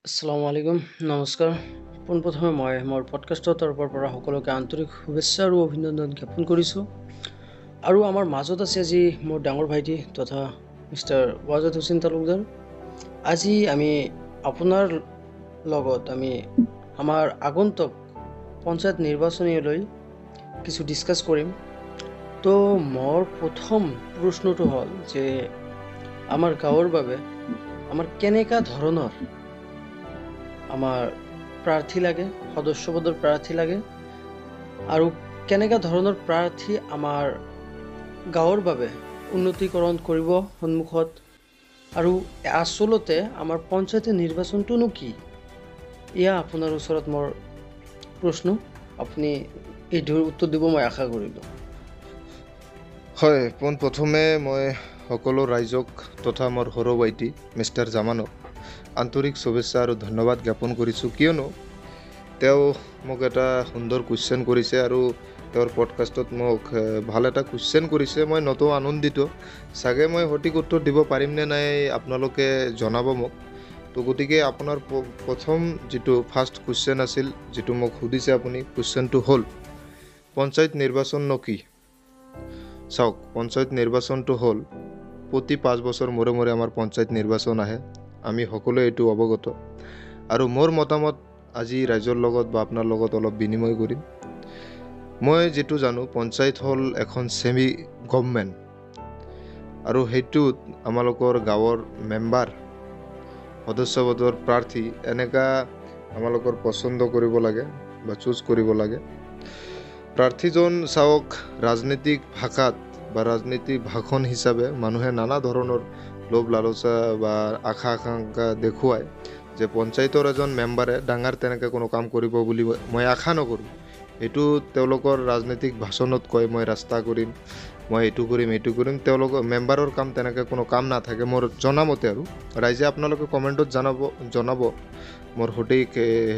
আসসালামু আলাইকুম নমস্কাৰ পোনপ্ৰথমে মই মোৰ পডকাষ্টৰ তৰফৰ পৰা সকলোকে আন্তৰিক শুভেচ্ছা আৰু অভিনন্দন জ্ঞাপন কৰিছোঁ আৰু আমাৰ মাজত আছে আজি মোৰ ডাঙৰ ভাইটি তথা মিষ্টাৰ ৱাজেদ হুছেইন তালুকদাৰ। আজি আমি আপোনাৰ লগত আমাৰ আগন্তুক পঞ্চায়ত নিৰ্বাচনীলৈ কিছু ডিছকাছ কৰিম। তো মোৰ প্ৰথম প্ৰশ্নটো হ'ল যে আমাৰ গাঁৱৰ বাবে আমাৰ কেনেকুৱা ধৰণৰ আমাৰ প্ৰাৰ্থী লাগে, সদস্যপদৰ প্ৰাৰ্থী লাগে আৰু কেনেকুৱা ধৰণৰ প্ৰাৰ্থী আমাৰ গাঁৱৰ বাবে উন্নতিকৰণ কৰিব সন্মুখত, আৰু আচলতে আমাৰ পঞ্চায়ত নিৰ্বাচনটোনো কি, এয়া আপোনাৰ ওচৰত মোৰ প্ৰশ্ন। আপুনি এইটোৰ উত্তৰ দিব মই আশা কৰিলোঁ। হয়, পোনপ্ৰথমে মই সকলো ৰাইজক তথা মোৰ সৰু ভাইটি মিষ্টাৰ জামানক আন্তৰিক শুভেচ্ছা আৰু ধন্যবাদ জ্ঞাপন কৰিছোঁ, কিয়নো তেওঁ মোক এটা সুন্দৰ কুৱেশ্যন কৰিছে আৰু তেওঁৰ পডকাষ্টত মোক ভাল এটা কুৱেশ্যন কৰিছে। মই নতো আনন্দিত। চাগে মই সঠিক উত্তৰ দিব পাৰিম নে নাই আপোনালোকে জনাব মোক। তো গতিকে আপোনাৰ প্ৰথম যিটো ফাৰ্ষ্ট কুৱেশ্যন আছিল, যিটো মোক সুধিছে আপুনি, কুৱেশ্যনটো হ'ল পঞ্চায়ত নিৰ্বাচননো কি? চাওক, পঞ্চায়ত নিৰ্বাচনটো হ'ল প্ৰতি 5 বছৰ মূৰে মূৰে আমাৰ পঞ্চায়ত নিৰ্বাচন আহে। আমি সকলোৱে এইটো অৱগত আৰু মোৰ মতামত আজি ৰাইজৰ লগত বা আপোনাৰ লগত অলপ বিনিময় কৰিম। মই যিটো জানো, পঞ্চায়ত হ'ল এখন ছেমি গভৰ্ণমেণ্ট আৰু সেইটোত আমালোকৰ গাঁৱৰ মেম্বাৰ, সদস্যপদৰ প্ৰাৰ্থী এনেকা আমালোকৰ পচন্দ কৰিব লাগে বা চুজ কৰিব লাগে। প্ৰাৰ্থীজন চাওক, ৰাজনৈতিক ভাষাত বা ৰাজনীতিক ভাষণ হিচাপে মানুহে নানা ধৰণৰ লোভ লালচা বা আশা আকাংক্ষা দেখুৱায় যে পঞ্চায়তৰ এজন মেম্বাৰে ডাঙৰ তেনেকৈ কোনো কাম কৰিব বুলি মই আশা নকৰোঁ। এইটো তেওঁলোকৰ ৰাজনৈতিক ভাষণত কয়, মই ৰাস্তা কৰিম, মই এইটো কৰিম। তেওঁলোকৰ মেম্বাৰৰ কাম তেনেকৈ কোনো কাম নাথাকে মোৰ জনামতে। আৰু ৰাইজে আপোনালোকে কমেণ্টত জনাব মোৰ সঠিক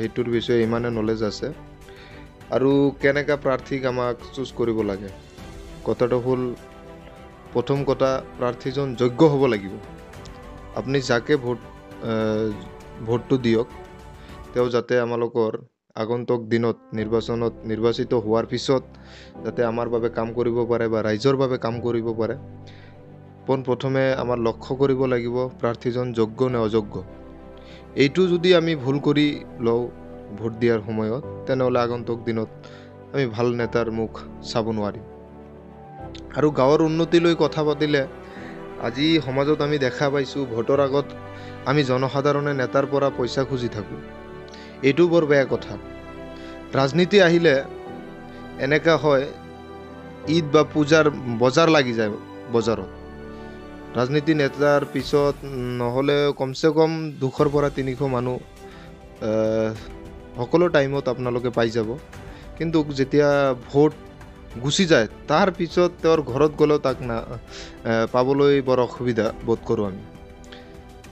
সেইটোৰ বিষয়ে ইমানে নলেজ আছে। আৰু কেনেকৈ প্ৰাৰ্থীক আমাক চুজ কৰিব লাগে, কথাটো হ'ল, প্ৰথম কথা, প্ৰাৰ্থীজন যোগ্য হ'ব লাগিব। আপুনি যাকে ভোটটো দিয়ক, তেওঁ যাতে আমালোকৰ আগন্তুক দিনত নিৰ্বাচিত হোৱাৰ পিছত যাতে আমাৰ বাবে কাম কৰিব পাৰে বা ৰাইজৰ বাবে কাম কৰিব পাৰে। পোনপ্ৰথমে আমাৰ লক্ষ্য কৰিব লাগিব প্ৰাৰ্থীজন যোগ্য নে অযোগ্য। এইটো যদি আমি ভুল কৰি লওঁ ভোট দিয়াৰ সময়ত, তেনেহ'লে আগন্তুক দিনত আমি ভাল নেতাৰ মুখ চাব নোৱাৰিম। আৰু গাঁৱৰ উন্নতিলৈ কথা পাতিলে, আজি সমাজত আমি দেখা পাইছোঁ, ভোটৰ আগত আমি জনসাধাৰণে নেতাৰ পৰা পইচা খুজি থাকোঁ। এইটো বৰ বেয়া কথা। ৰাজনীতি আহিলে এনেকুৱা হয়, ঈদ বা পূজাৰ বজাৰ লাগি যায় বজাৰত। ৰাজনীতি নেতাৰ পিছত নহ'লে কমচে কম 200 পৰা 300 মানুহ সকলো টাইমত আপোনালোকে পাই যাব। কিন্তু যেতিয়া ভোট গুচি যায়, তাৰ পিছত তেওঁৰ ঘৰত গ'লেও তাক পাবলৈ বৰ অসুবিধা বোধ কৰোঁ আমি।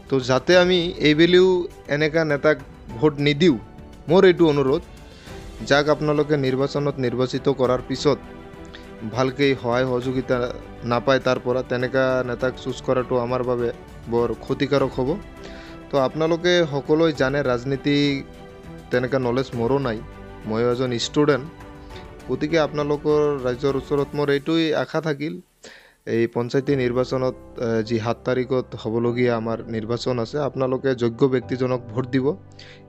তো যাতে আমি এইবেলিও এনেকুৱা নেতাক ভোট নিদিওঁ, মোৰ এইটো অনুৰোধ, যাক আপোনালোকে নিৰ্বাচিত কৰাৰ পিছত ভালকৈ সহায় সহযোগিতা নাপায় তাৰ পৰা, তেনেকুৱা নেতাক চুজ কৰাটো আমাৰ বাবে বৰ ক্ষতিকাৰক হ'ব। তো আপোনালোকে সকলোৱে জানে, ৰাজনীতি তেনেকুৱা নলেজ মোৰো নাই, ময়ো এজন ষ্টুডেণ্ট। গতিকে আপোনালোকৰ ৰাইজৰ ওচৰত মোৰ এইটোৱেই আশা থাকিল, এই পঞ্চায়তী নিৰ্বাচনত যি 7 তাৰিখত হ'বলগীয়া আমাৰ নিৰ্বাচন আছে, আপোনালোকে যোগ্য ব্যক্তিজনক ভোট দিব।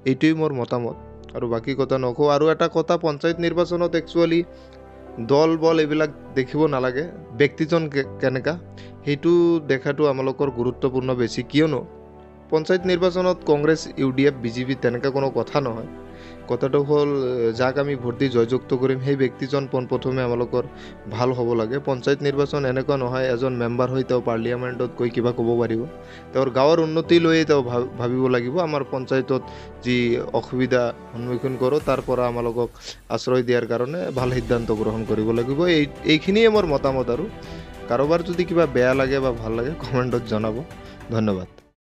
এইটোৱেই মোৰ মতামত, আৰু বাকী কথা নকওঁ। আৰু এটা কথা, পঞ্চায়ত নিৰ্বাচনত একচুৱেলি দল বল এইবিলাক দেখিব নালাগে, ব্যক্তিজন কেনেকুৱা সেইটো দেখাটো আমালোকৰ গুৰুত্বপূৰ্ণ বেছি। কিয়নো পঞ্চায়ত নিৰ্বাচনত কংগ্ৰেছ, UDF, BJP তেনেকুৱা কোনো কথা নহয়। কথাটো হ'ল, যাক আমি ভোট দি জয়যুক্ত কৰিম সেই ব্যক্তিজন পোনপ্ৰথমে আমালোকৰ ভাল হ'ব লাগে। পঞ্চায়ত নিৰ্বাচন এনেকুৱা নহয় এজন মেম্বাৰ হৈ তেওঁ পাৰ্লিয়ামেণ্টত গৈ কিবা ক'ব পাৰিব। তেওঁৰ গাঁৱৰ উন্নতি লৈয়ে তেওঁ ভাবিব লাগিব। আমাৰ পঞ্চায়তত যি অসুবিধা সন্মুখীন কৰোঁ, তাৰ পৰা আমালোকক আশ্ৰয় দিয়াৰ কাৰণে ভাল সিদ্ধান্ত গ্ৰহণ কৰিব লাগিব। এইখিনিয়ে মোৰ মতামত। আৰু কাৰোবাৰ যদি কিবা বেয়া লাগে বা ভাল লাগে কমেণ্টত জনাব। ধন্যবাদ।